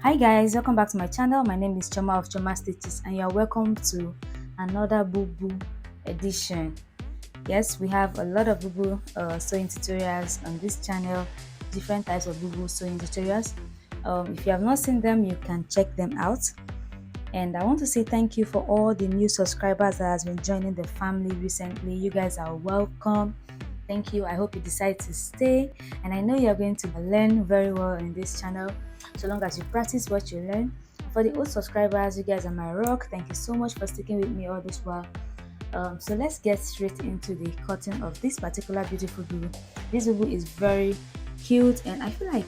Hi guys, welcome back to my channel. My name is Choma of Choma Stitches and you're welcome to another Bubu edition. Yes, we have a lot of Bubu sewing tutorials on this channel, different types of Bubu sewing tutorials. If you have not seen them, you can check them out. And I want to say thank you for all the new subscribers that has been joining the family recently. You guys are welcome. Thank you. I hope you decide to stay, and I know you're going to learn very well in this channel so long as you practice what you learn. For the old subscribers, you guys are my rock. Thank you so much for sticking with me all this while. So let's get straight into the cutting of this particular beautiful bubu. This bubu is very cute, and I feel like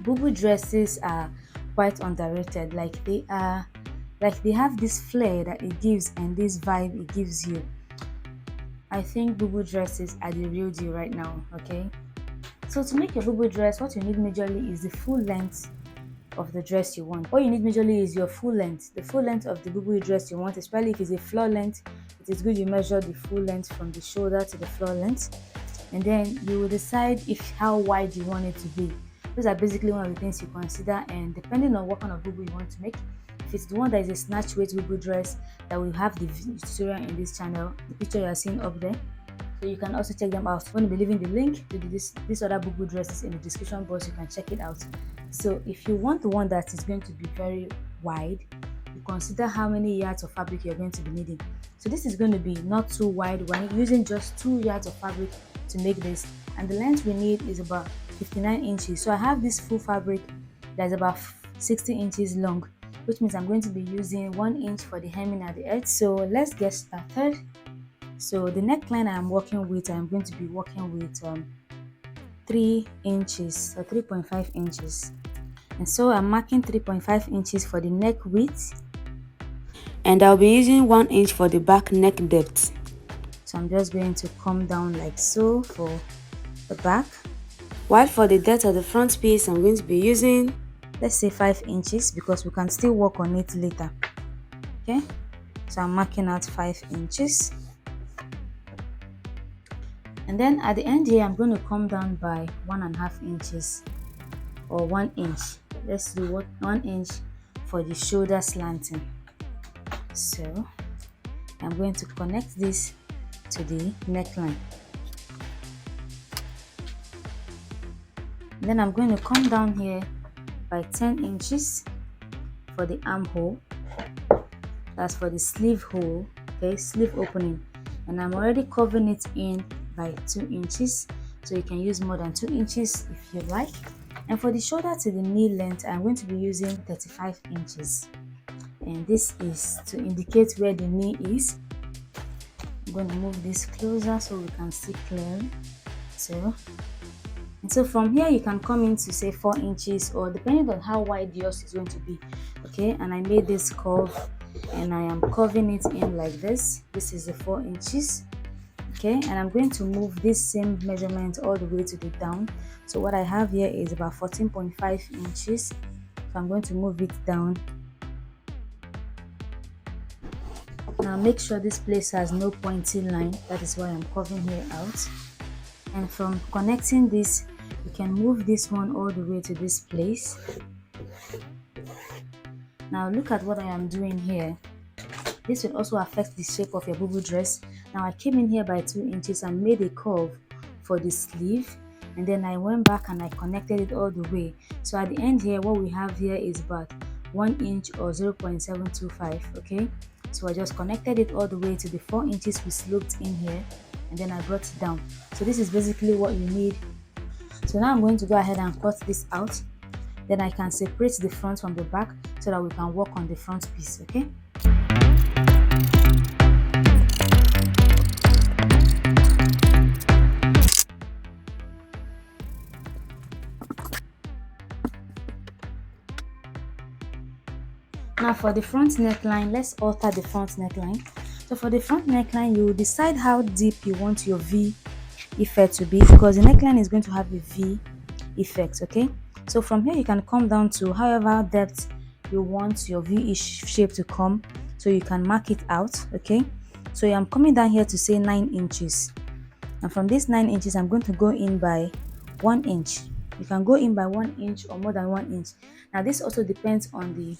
bubu dresses are quite underrated. They have this flair that it gives and this vibe it gives you. I think bubu dresses are the real deal right now. Okay, so to make your bubu dress, what you need majorly is the full length of the dress you want. What you need majorly is your full length, the full length of the bubu dress you want, especially if it's a floor length. It is good you measure the full length from the shoulder to the floor length, and then you will decide how wide you want it to be. Those are basically one of the things you consider, and depending on what kind of bubu you want to make. If it's the one that is a snatch weight bubu dress, that will have the tutorial in this channel, the picture you are seeing up there, so you can also check them out. I'm going to be leaving the link to this other bubu dresses in the description box. You can check it out. So if you want the one that is going to be very wide, you consider how many yards of fabric you're going to be needing. So this is going to be not too wide. We're using just 2 yards of fabric to make this, and the length we need is about 59 inches. So I have this full fabric that's about 60 inches long, which means I'm going to be using 1 inch for the hemming at the edge. So let's get started. So the neckline I'm working with, I'm going to be working with 3 inches or 3.5 inches, and so I'm marking 3.5 inches for the neck width, and I'll be using 1 inch for the back neck depth. So I'm just going to come down like so for the back, while for the depth of the front piece I'm going to be using, let's say 5 inches, because we can still work on it later. Okay, so I'm marking out 5 inches. And then at the end here, I'm going to come down by 1.5 inches or 1 inch. Let's do 1 inch for the shoulder slanting. So I'm going to connect this to the neckline. And then I'm going to come down here by 10 inches for the armhole. That's for the sleeve hole, okay, sleeve opening. And I'm already covering it in by 2 inches, so you can use more than 2 inches if you like. And for the shoulder to the knee length, I'm going to be using 35 inches, and this is to indicate where the knee is. I'm going to move this closer so we can see clearly. So from here you can come in to say 4 inches, or depending on how wide yours is going to be. Okay, and I made this curve and I am curving it in like this. This is the 4 inches. Okay, and I'm going to move this same measurement all the way to the down. So what I have here is about 14.5 inches. So I'm going to move it down. Now make sure this place has no pointy line. That is why I'm curving here out. And from connecting this, you can move this one all the way to this place. Now look at what I am doing here. This will also affect the shape of your bubu dress. Now I came in here by 2 inches and made a curve for the sleeve, and then I went back and I connected it all the way. So at the end here, what we have here is about 1 inch or 0.725. okay, so I just connected it all the way to the 4 inches we sloped in here, and then I brought it down. So this is basically what you need. So now I'm going to go ahead and cut this out. Then I can separate the front from the back so that we can work on the front piece. Okay, now for the front neckline, let's alter the front neckline. So for the front neckline, you will decide how deep you want your V effect to be, because the neckline is going to have a V effect. Okay, so from here you can come down to however depth you want your V shape to come, so you can mark it out. Okay, so I'm coming down here to say 9 inches, and from this 9 inches I'm going to go in by 1 inch. You can go in by 1 inch or more than 1 inch. Now this also depends on the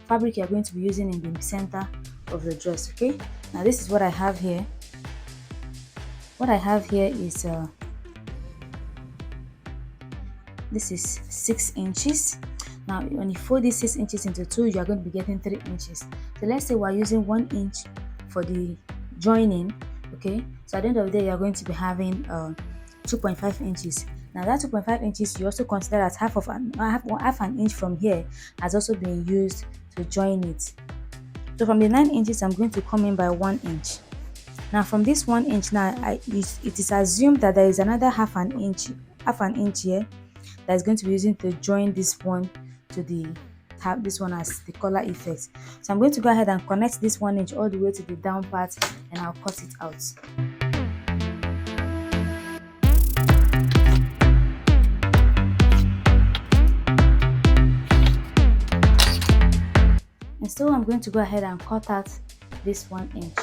fabric you're going to be using in the center of the dress. Okay, now this is what I have here. What I have here is this is 6 inches. Now when you fold these 6 inches into two, you are going to be getting 3 inches. So let's say we're using 1 inch for the joining. Okay, so at the end of the day, you're going to be having 2.5 inches. Now that 2.5 inches, you also consider that half an inch from here has also been used to join it. So from the 9 inches, I'm going to come in by 1 inch. Now from this 1 inch, now it is assumed that there is another half an inch here that is going to be using to join this one to the tab, this one as the collar effect. So I'm going to go ahead and connect this 1 inch all the way to the down part, and I'll cut it out. And so I'm going to go ahead and cut out this 1 inch.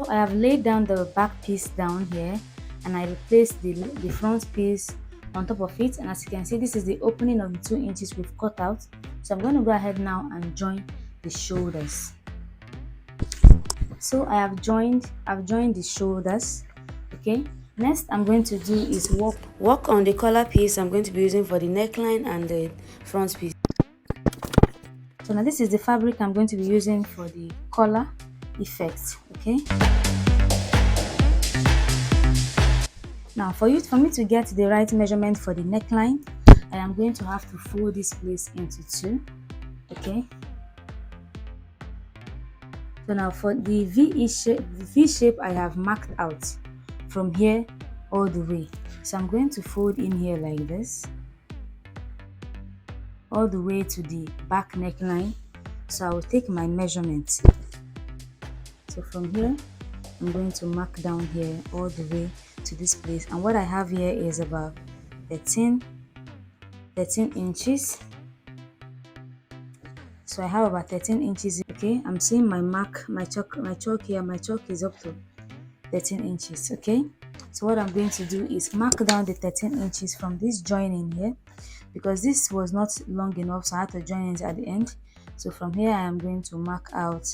I have laid down the back piece down here, and I replaced the front piece on top of it. And as you can see, this is the opening of the 2 inches we've cut out. So I'm going to go ahead now and join the shoulders. So I've joined the shoulders. Okay, next I'm going to do is work on the collar piece I'm going to be using for the neckline and the front piece. So now this is the fabric I'm going to be using for the collar effect. Okay, now for me to get the right measurement for the neckline, I am going to have to fold this place into two. Okay, so now for the V shape I have marked out from here all the way. So I'm going to fold in here like this all the way to the back neckline. So I will take my measurement. So from here, I'm going to mark down here all the way to this place. And what I have here is about 13 inches. So I have about 13 inches. Okay, I'm seeing my mark, my chalk here. My chalk is up to 13 inches. Okay, so what I'm going to do is mark down the 13 inches from this joining here, because this was not long enough, so I had to join it at the end. So from here, I am going to mark out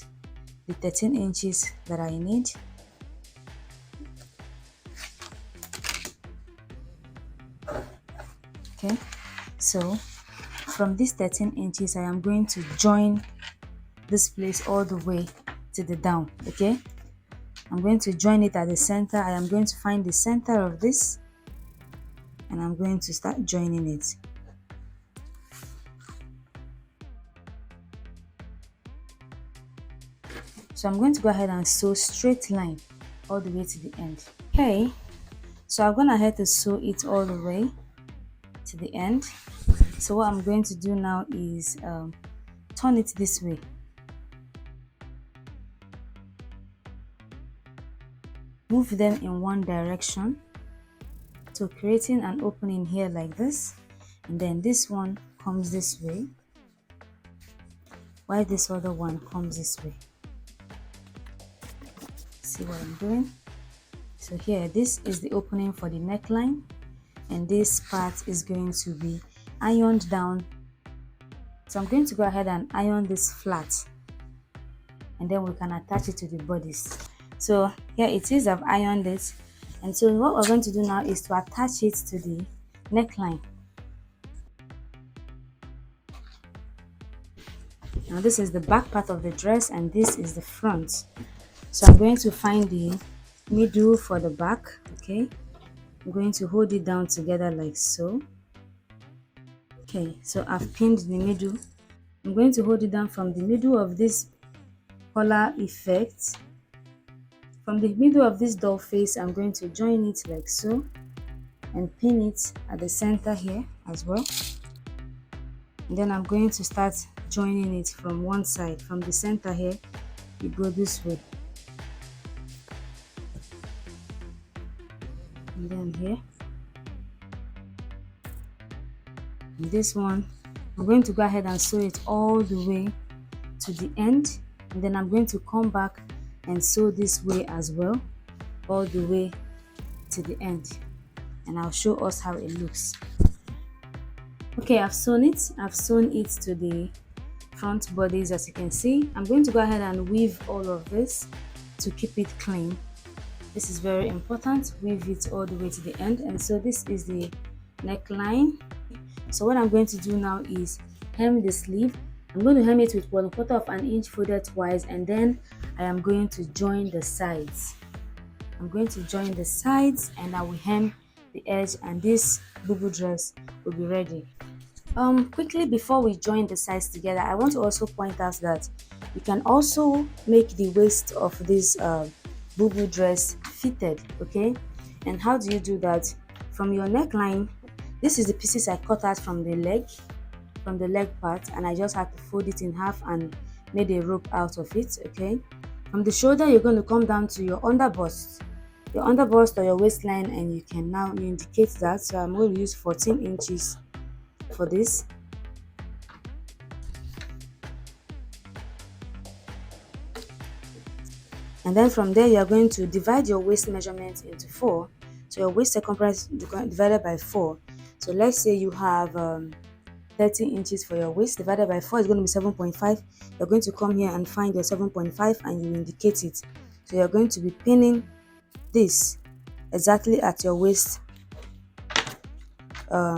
the 13 inches that I need. Okay, so from this 13 inches, I am going to join this place all the way to the down. Okay, I'm going to join it at the center. I am going to find the center of this, and I'm going to start joining it. So I'm going to go ahead and sew straight line all the way to the end. Okay, so I've gone ahead to sew it all the way to the end. So what I'm going to do now is turn it this way. Move them in one direction, so creating an opening here like this, and then this one comes this way, while this other one comes this way. See what I'm doing? So here, this is the opening for the neckline, and this part is going to be ironed down. So I'm going to go ahead and iron this flat, and then we can attach it to the bodice. So here it is, I've ironed it, and so what we're going to do now is to attach it to the neckline. Now this is the back part of the dress, and this is the front. So I'm going to find the middle for the back. Okay, I'm going to hold it down together like so. Okay, so I've pinned the middle. I'm going to hold it down from the middle of this collar effect. From the middle of this doll face, I'm going to join it like so and pin it at the center here as well. and then I'm going to start joining it from one side. From the center here, you go this way, and then here, and this one I'm going to go ahead and sew it all the way to the end, and then I'm going to come back and sew this way as well, all the way to the end, and I'll show us how it looks. Okay, I've sewn it to the front bodies. As you can see, I'm going to go ahead and weave all of this to keep it clean. This is very important. Weave it all the way to the end. And so this is the neckline. So what I'm going to do now is hem the sleeve. I'm going to hem it with 1/4 of an inch folded twice, and then I am going to join the sides. I'm going to join the sides and I will hem the edge, and this Bubu dress will be ready. Quickly before we join the sides together, I want to also point out that you can also make the waist of this Bubu dress fitted, okay? And how do you do that? From your neckline, this is the pieces I cut out from the leg part, and I just had to fold it in half and made a rope out of it, okay? From the shoulder, you're going to come down to your underbust or your waistline, and you can now indicate that. So I'm going to use 14 inches for this. And then from there, you are going to divide your waist measurement into 4. So your waist circumference divided by 4. So let's say you have 30 inches for your waist, divided by 4 is going to be 7.5. You're going to come here and find your 7.5 and you indicate it. So you're going to be pinning this exactly at your waist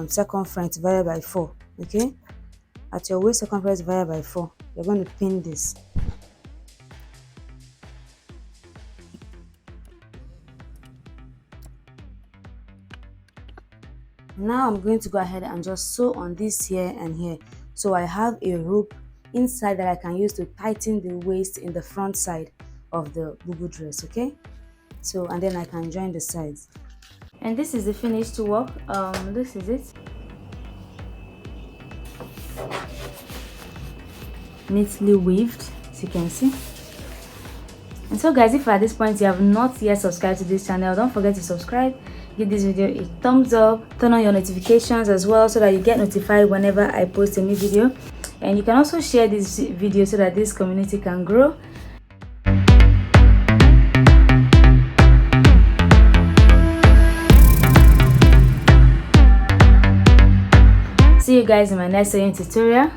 circumference divided by 4, okay? At your waist circumference divided by 4, you're going to pin this. Now I'm going to go ahead and just sew on this here and here. So I have a rope inside that I can use to tighten the waist in the front side of the Bubu dress, okay? So, and then I can join the sides. And this is the finished work. This is it. Neatly weaved, as you can see. And so guys, if at this point you have not yet subscribed to this channel, don't forget to subscribe, give this video a thumbs up, turn on your notifications as well so that you get notified whenever I post a new video. And you can also share this video so that this community can grow. See you guys in my next sewing tutorial.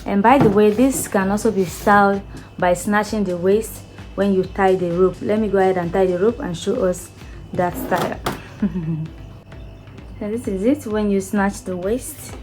And by the way, this can also be styled by snatching the waist when you tie the rope. Let me go ahead and tie the rope and show us that style. So this is it when you snatch the waist.